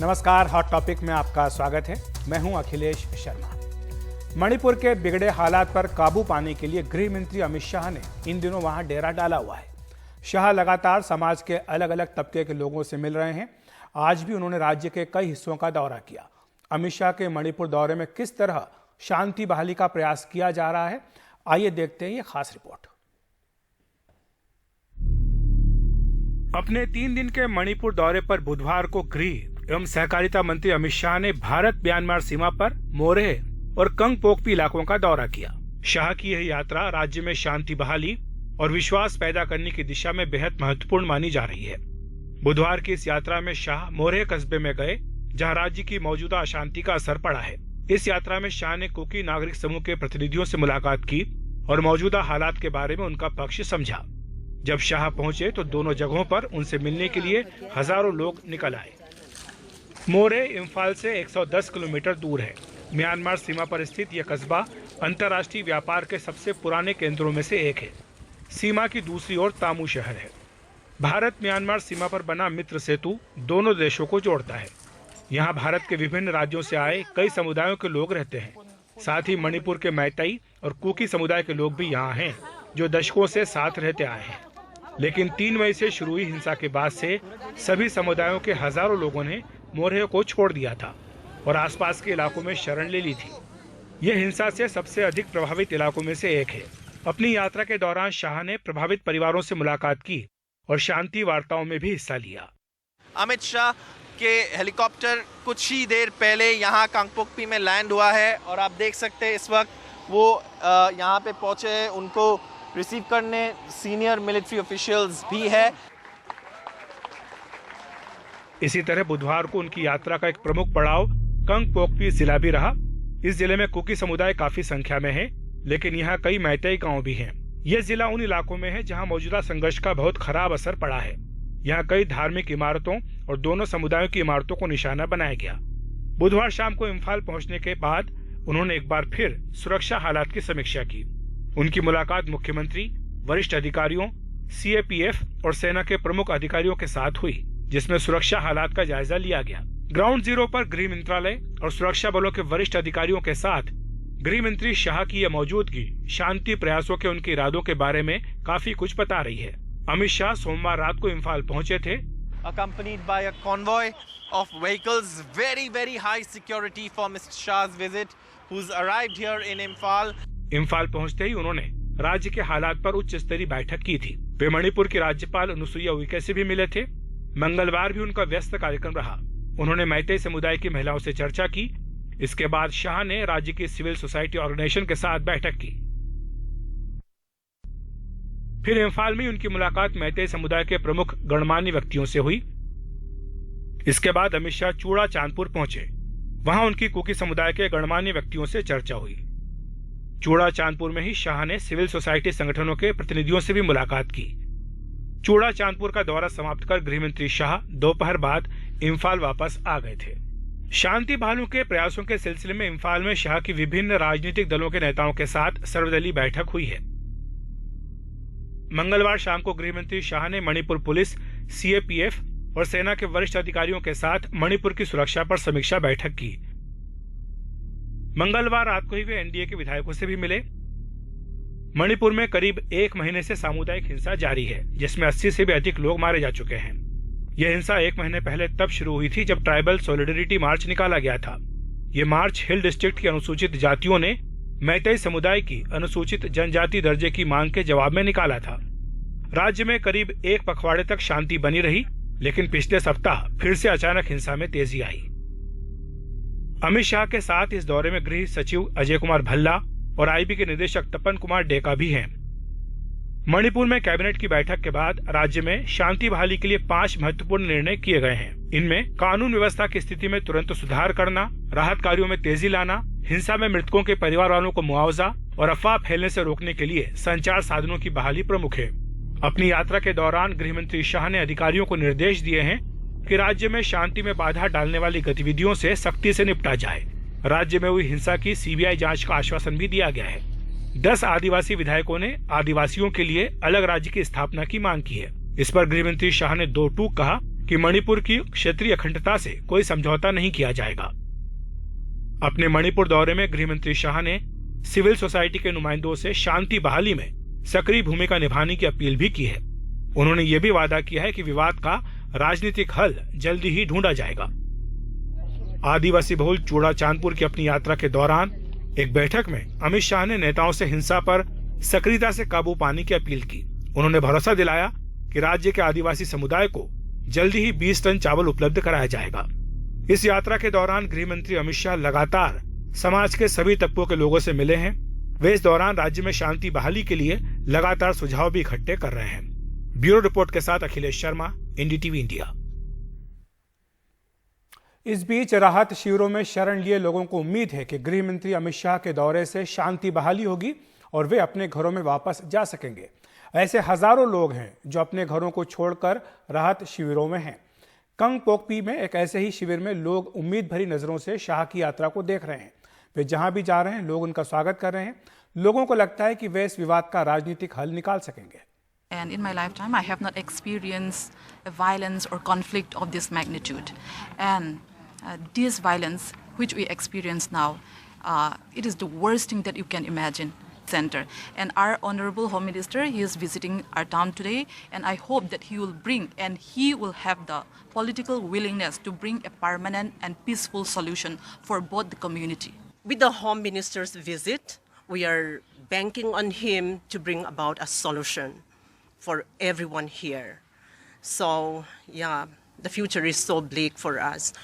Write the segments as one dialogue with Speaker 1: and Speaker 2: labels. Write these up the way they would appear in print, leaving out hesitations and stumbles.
Speaker 1: नमस्कार, hot topic में आपका स्वागत है। मैं हूं अखिलेश शर्मा। मणिपुर के बिगड़े हालात पर काबू पाने के लिए गृह मंत्री अमित शाह ने इन दिनों वहां डेरा डाला हुआ है। शाह लगातार समाज के अलग अलग तबके के लोगों से मिल रहे हैं। आज भी उन्होंने राज्य के कई हिस्सों का दौरा किया। अमित शाह के मणिपुर दौरे में किस तरह शांति बहाली का प्रयास किया जा रहा है, आइए देखते हैं ये खास रिपोर्ट। अपने 3 दिन के मणिपुर दौरे पर बुधवार को गृह एवं सहकारिता मंत्री अमित शाह ने भारत म्यांमार सीमा पर मोरेह और कंगपोकपी इलाकों का दौरा किया। शाह की यह यात्रा राज्य में शांति बहाली और विश्वास पैदा करने की दिशा में बेहद महत्वपूर्ण मानी जा रही है। बुधवार की इस यात्रा में शाह मोरेह कस्बे में गए, जहां राज्य की मौजूदा अशांति का असर पड़ा है। इस यात्रा में शाह ने कुकी नागरिक समूह के प्रतिनिधियों से मुलाकात की और मौजूदा हालात के बारे में उनका पक्ष समझा। जब शाह पहुंचे तो दोनों जगहों पर उनसे मिलने के लिए हजारों लोग निकल आए। मोरेह इम्फाल से 110 किलोमीटर दूर है। म्यांमार सीमा पर स्थित यह कस्बा अंतर्राष्ट्रीय व्यापार के सबसे पुराने केंद्रों में से एक है। सीमा की दूसरी ओर तामू शहर है। भारत म्यांमार सीमा पर बना मित्र सेतु दोनों देशों को जोड़ता है। यहाँ भारत के विभिन्न राज्यों से आए कई समुदायों के लोग रहते हैं। साथ ही मणिपुर के मैतेई और कुकी समुदाय के लोग भी यहाँ हैं, जो दशकों से साथ रहते आए हैं। लेकिन 3 मई से शुरू हुई हिंसा के बाद से सभी समुदायों के हजारों लोगों ने मोरेह को छोड़ दिया था और आसपास के इलाकों में शरण ले ली थी। यह हिंसा से सबसे अधिक प्रभावित इलाकों में से एक है। अपनी यात्रा के दौरान शाह ने प्रभावित परिवारों से मुलाकात की और शांति वार्ताओं में भी हिस्सा लिया।
Speaker 2: अमित शाह के हेलीकॉप्टर कुछ ही देर पहले यहाँ कांगपोकपी में लैंड हुआ है और आप देख सकते हैं इस वक्त वो यहाँ पे पहुँचे हैं। उनको रिसीव करने सीनियर मिलिट्री ऑफिशियल्स भी है।
Speaker 1: इसी तरह बुधवार को उनकी यात्रा का एक प्रमुख पड़ाव कंगपोकपी जिला भी रहा। इस जिले में कुकी समुदाय काफी संख्या में है, लेकिन यहाँ कई मैतेई गांव भी हैं। यह जिला उन इलाकों में है जहाँ मौजूदा संघर्ष का बहुत खराब असर पड़ा है। यहाँ कई धार्मिक इमारतों और दोनों समुदायों की इमारतों को निशाना बनाया गया। बुधवार शाम को इम्फाल पहुंचने के बाद उन्होंने एक बार फिर सुरक्षा हालात की समीक्षा की। उनकी मुलाकात मुख्यमंत्री, वरिष्ठ अधिकारियों, सीएपीएफ और सेना के प्रमुख अधिकारियों के साथ हुई, जिसमें सुरक्षा हालात का जायजा लिया गया। ग्राउंड जीरो पर गृह मंत्रालय और सुरक्षा बलों के वरिष्ठ अधिकारियों के साथ गृह मंत्री शाह की यह मौजूदगी शांति प्रयासों के उनके इरादों के बारे में काफी कुछ बता रही है। अमित शाह सोमवार रात को इम्फाल पहुंचे थे।
Speaker 2: Accompanied by a convoy of vehicles, very high security for Mr. Shah's visit, who's arrived here in Imphal.
Speaker 1: Imphal पहुंचते ही उन्होंने राज्य के हालात पर उच्च स्तरीय बैठक की थी। वे मणिपुर की राज्यपाल अनुसुईया उइके से भी मिले थे। मंगलवार भी उनका व्यस्त कार्यक्रम रहा। उन्होंने मैतेई समुदाय की महिलाओं से चर्चा की। इसके बाद शाह ने राज्य की सिविल सोसाइटी ऑर्गेनाइजेशन के साथ बैठक की। फिर इम्फाल में उनकी मुलाकात मैतेई समुदाय के प्रमुख गणमान्य व्यक्तियों से हुई। इसके बाद अमित शाह चूड़ा चांदपुर पहुंचे। वहां उनकी कुकी समुदाय के गणमान्य व्यक्तियों से चर्चा हुई। चूड़ा चांदपुर में ही शाह ने सिविल सोसाइटी संगठनों के प्रतिनिधियों से भी मुलाकात की। चूड़ा चांदपुर का दौरा समाप्त कर गृह मंत्री शाह दोपहर बाद इम्फाल वापस आ गए थे। शांति बहाली के प्रयासों के सिलसिले में इम्फाल में शाह की विभिन्न राजनीतिक दलों के नेताओं के साथ सर्वदलीय बैठक हुई है। मंगलवार शाम को गृह मंत्री शाह ने मणिपुर पुलिस, सीएपीएफ और सेना के वरिष्ठ अधिकारियों के साथ मणिपुर की सुरक्षा पर समीक्षा बैठक की। मंगलवार रात को ही वे एनडीए के विधायकों से भी मिले। मणिपुर में करीब 1 महीने से सामुदायिक हिंसा जारी है, जिसमें 80 से भी अधिक लोग मारे जा चुके हैं। यह हिंसा 1 महीने पहले तब शुरू हुई थी जब ट्राइबल सॉलिडेरिटी मार्च निकाला गया था। ये मार्च हिल डिस्ट्रिक्ट की अनुसूचित जातियों ने मैतेई समुदाय की अनुसूचित जनजाति दर्जे की मांग के जवाब में निकाला था। राज्य में करीब 1 पखवाड़े तक शांति बनी रही, लेकिन पिछले सप्ताह फिर से अचानक हिंसा में तेजी आई। अमित शाह के साथ इस दौरे में गृह सचिव अजय कुमार भल्ला और आईबी के निदेशक तपन कुमार डेका भी हैं। मणिपुर में कैबिनेट की बैठक के बाद राज्य में शांति बहाली के लिए 5 महत्वपूर्ण निर्णय किए गए हैं। इनमें कानून व्यवस्था की स्थिति में तुरंत सुधार करना, राहत कार्यों में तेजी लाना, हिंसा में मृतकों के परिवार वालों को मुआवजा और अफवाह फैलने से रोकने के लिए संचार साधनों की बहाली प्रमुख है। अपनी यात्रा के दौरान गृह मंत्री शाह ने अधिकारियों को निर्देश दिए हैं कि राज्य में शांति में बाधा डालने वाली गतिविधियों से सख्ती से निपटा जाए। राज्य में हुई हिंसा की सीबीआई जांच का आश्वासन भी दिया गया है। 10 आदिवासी विधायकों ने आदिवासियों के लिए अलग राज्य की स्थापना की मांग की है। इस पर गृह मंत्री शाह ने 2 टूक कहा कि मणिपुर की क्षेत्रीय अखंडता से कोई समझौता नहीं किया जाएगा। अपने मणिपुर दौरे में गृह मंत्री शाह ने सिविल सोसाइटी के नुमाइंदों से शांति बहाली में सक्रिय भूमिका निभाने की अपील भी की है। उन्होंने ये भी वादा किया है कि विवाद का राजनीतिक हल जल्दी ही ढूंढा जाएगा। आदिवासी बहुल चूड़ा चांदपुर की अपनी यात्रा के दौरान एक बैठक में अमित शाह ने नेताओं से हिंसा पर सक्रियता से काबू पाने की अपील की। उन्होंने भरोसा दिलाया कि राज्य के आदिवासी समुदाय को जल्दी ही 20 टन चावल उपलब्ध कराया जाएगा। इस यात्रा के दौरान गृह मंत्री अमित शाह लगातार समाज के सभी तबकों के लोगों से मिले हैं। वे इस दौरान राज्य में शांति बहाली के लिए लगातार सुझाव भी इकट्ठे कर रहे हैं। ब्यूरो रिपोर्ट के साथ अखिलेश शर्मा, एनडीटीवी इंडिया। इस बीच राहत शिविरों में शरण लिए लोगों को उम्मीद है कि गृह मंत्री अमित शाह के दौरे से शांति बहाली होगी और वे अपने घरों में वापस जा सकेंगे। ऐसे हजारों लोग हैं जो अपने घरों को छोड़कर राहत शिविरों में हैं। कंगपोकपी में एक ऐसे ही शिविर में लोग उम्मीद भरी नजरों से शाह की यात्रा को देख रहे हैं। वे जहां भी जा रहे हैं लोग उनका स्वागत कर रहे हैं। लोगों को लगता है कि वे इस विवाद का राजनीतिक हल निकाल सकेंगे।
Speaker 3: And in my lifetime, I have not experienced a violence or conflict of this magnitude. And this violence, which we experience now, it is the worst thing that you can imagine. Center. And our Honorable Home Minister, he is visiting our town today, and I hope that he will bring and he will have the political willingness to bring a permanent and peaceful solution for both the community.
Speaker 4: With the Home Minister's visit, we are banking on him to bring about a solution for everyone here. So, yeah, the future is so bleak for us.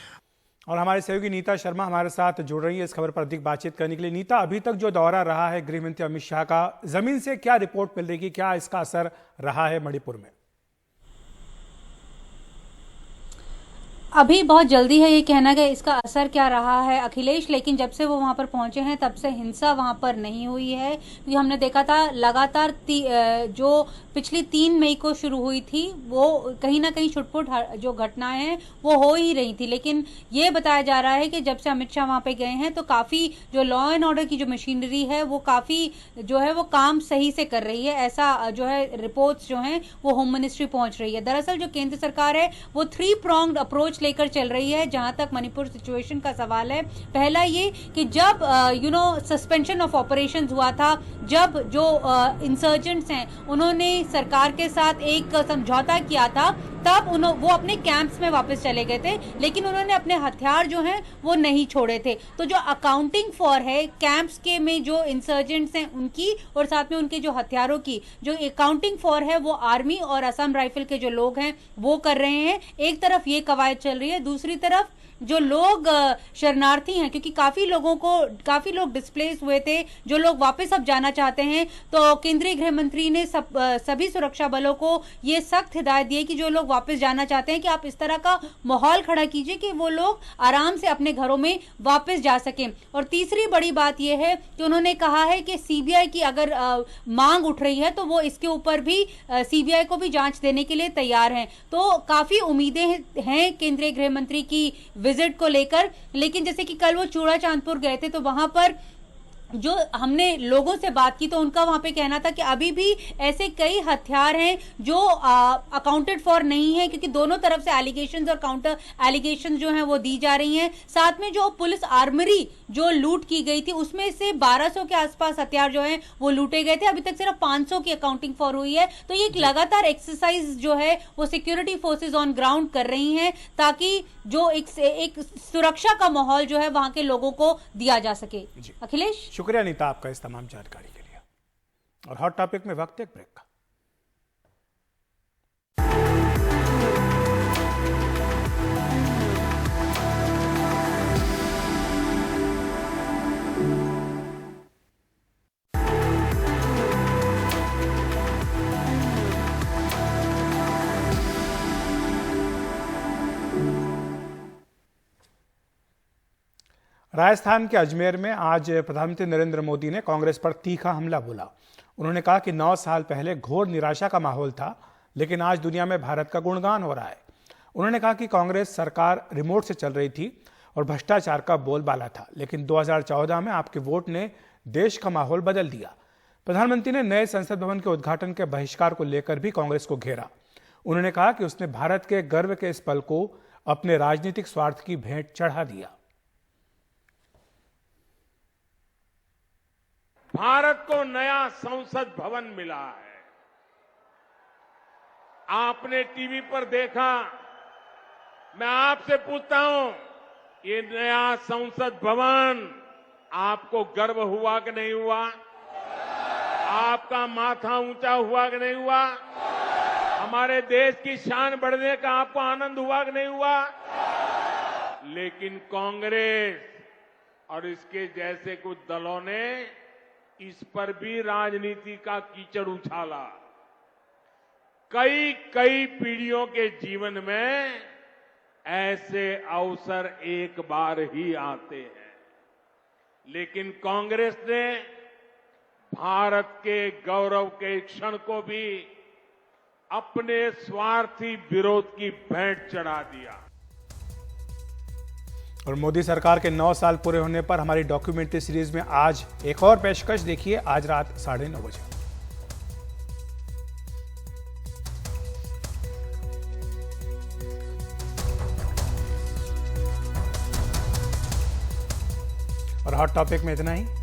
Speaker 1: और हमारे सहयोगी नीता शर्मा हमारे साथ जुड़ रही है इस खबर पर अधिक बातचीत करने के लिए। नीता, अभी तक जो दौरा रहा है गृह मंत्री अमित शाह का, जमीन से क्या रिपोर्ट मिल रही है, क्या इसका असर रहा है मणिपुर में?
Speaker 5: अभी बहुत जल्दी है ये कहना कि इसका असर क्या रहा है अखिलेश, लेकिन जब से वो वहां पर पहुंचे हैं तब से हिंसा वहां पर नहीं हुई है। क्योंकि हमने देखा था लगातार जो पिछली 3 मई को शुरू हुई थी वो कहीं ना कहीं छुटपुट जो घटनाएं हैं वो हो ही रही थी। लेकिन ये बताया जा रहा है कि जब से अमित शाह वहां पे गए हैं तो काफी जो लॉ एंड ऑर्डर की जो मशीनरी है वो काफी जो है वो काम सही से कर रही है। ऐसा जो है रिपोर्ट्स जो है वो होम मिनिस्ट्री पहुंच रही है। दरअसल जो केंद्र सरकार है वो 3 pronged अप्रोच लेकर चल रही है जहां तक मणिपुर सिचुएशन का सवाल है। पहला ये कि जब सस्पेंशन ऑफ ऑपरेशंस हुआ था, जब जो इंसर्जेंट्स हैं उन्होंने सरकार के साथ एक समझौता किया था, तब वो अपने कैंप्स में वापस चले गए थे, लेकिन उन्होंने अपने हथियार जो हैं वो नहीं छोड़े थे। तो जो अकाउंटिंग फॉर है कैंप्स के में जो इंसर्जेंट्स हैं उनकी और साथ में उनके जो हथियारों की जो अकाउंटिंग फॉर है वो आर्मी और असम राइफल के जो लोग हैं वो कर रहे हैं। एक तरफ ये कवायद चल रही है, दूसरी तरफ जो लोग शरणार्थी हैं, क्योंकि काफी लोग डिस्प्लेस हुए थे, जो लोग वापस अब जाना चाहते हैं, तो केंद्रीय गृह मंत्री ने सभी सुरक्षा बलों को ये सख्त हिदायत दी है कि जो लोग वापस जाना चाहते हैं कि आप इस तरह का माहौल खड़ा कीजिए कि वो लोग आराम से अपने घरों में वापस जा सकें। और तीसरी बड़ी बात यह है कि उन्होंने कहा है कि सीबीआई की अगर मांग उठ रही है तो वो इसके ऊपर भी सीबीआई को भी जांच देने के लिए तैयार हैं। तो काफी उम्मीदें हैं केंद्रीय गृह मंत्री की विजिट को लेकर। लेकिन जैसे कि कल वो चूड़ा चांदपुर गए थे तो वहां पर जो हमने लोगों से बात की तो उनका वहां पे कहना था कि अभी भी ऐसे कई हथियार हैं जो अकाउंटेड फॉर नहीं है, क्योंकि दोनों तरफ से एलिगेशंस और काउंटर एलिगेशंस जो हैं वो दी जा रही हैं। साथ में जो पुलिस आर्मरी जो लूट की गई थी उसमें से 1200 के आसपास हथियार जो हैं वो लूटे गए थे। अभी तक सिर्फ 500 की अकाउंटिंग फॉर हुई है। तो ये एक लगातार एक्सरसाइज जो है वो सिक्योरिटी फोर्सेज ऑन ग्राउंड कर रही हैं ताकि जो एक सुरक्षा का माहौल जो है वहां के लोगों को दिया जा सके। अखिलेश,
Speaker 1: शुक्रिया नीता आपका इस तमाम जानकारी के लिए। और हॉट टॉपिक में वक्त एक ब्रेक का। राजस्थान के अजमेर में आज प्रधानमंत्री नरेंद्र मोदी ने कांग्रेस पर तीखा हमला बोला। उन्होंने कहा कि 9 साल पहले घोर निराशा का माहौल था, लेकिन आज दुनिया में भारत का गुणगान हो रहा है। उन्होंने कहा कि कांग्रेस सरकार रिमोट से चल रही थी और भ्रष्टाचार का बोलबाला था, लेकिन 2014 में आपके वोट ने देश का माहौल बदल दिया। प्रधानमंत्री ने नए संसद भवन के उद्घाटन के बहिष्कार को लेकर भी कांग्रेस को घेरा। उन्होंने कहा कि उसने भारत के गर्व के इस पल को अपने राजनीतिक स्वार्थ की भेंट चढ़ा दिया।
Speaker 6: भारत को नया संसद भवन मिला है। आपने टीवी पर देखा, मैं आपसे पूछता हूं, ये नया संसद भवन आपको गर्व हुआ कि नहीं हुआ? आपका माथा ऊंचा हुआ कि नहीं हुआ? हमारे देश की शान बढ़ने का आपको आनंद हुआ कि नहीं हुआ? लेकिन कांग्रेस और इसके जैसे कुछ दलों ने इस पर भी राजनीति का कीचड़ उछाला। कई पीढ़ियों के जीवन में ऐसे अवसर एक बार ही आते हैं, लेकिन कांग्रेस ने भारत के गौरव के क्षण को भी अपने स्वार्थी विरोध की भेंट चढ़ा दिया।
Speaker 1: और मोदी सरकार के 9 साल पूरे होने पर हमारी डॉक्यूमेंट्री सीरीज में आज एक और पेशकश देखिए, आज रात 9:30 बजे। और हॉट टॉपिक में इतना ही।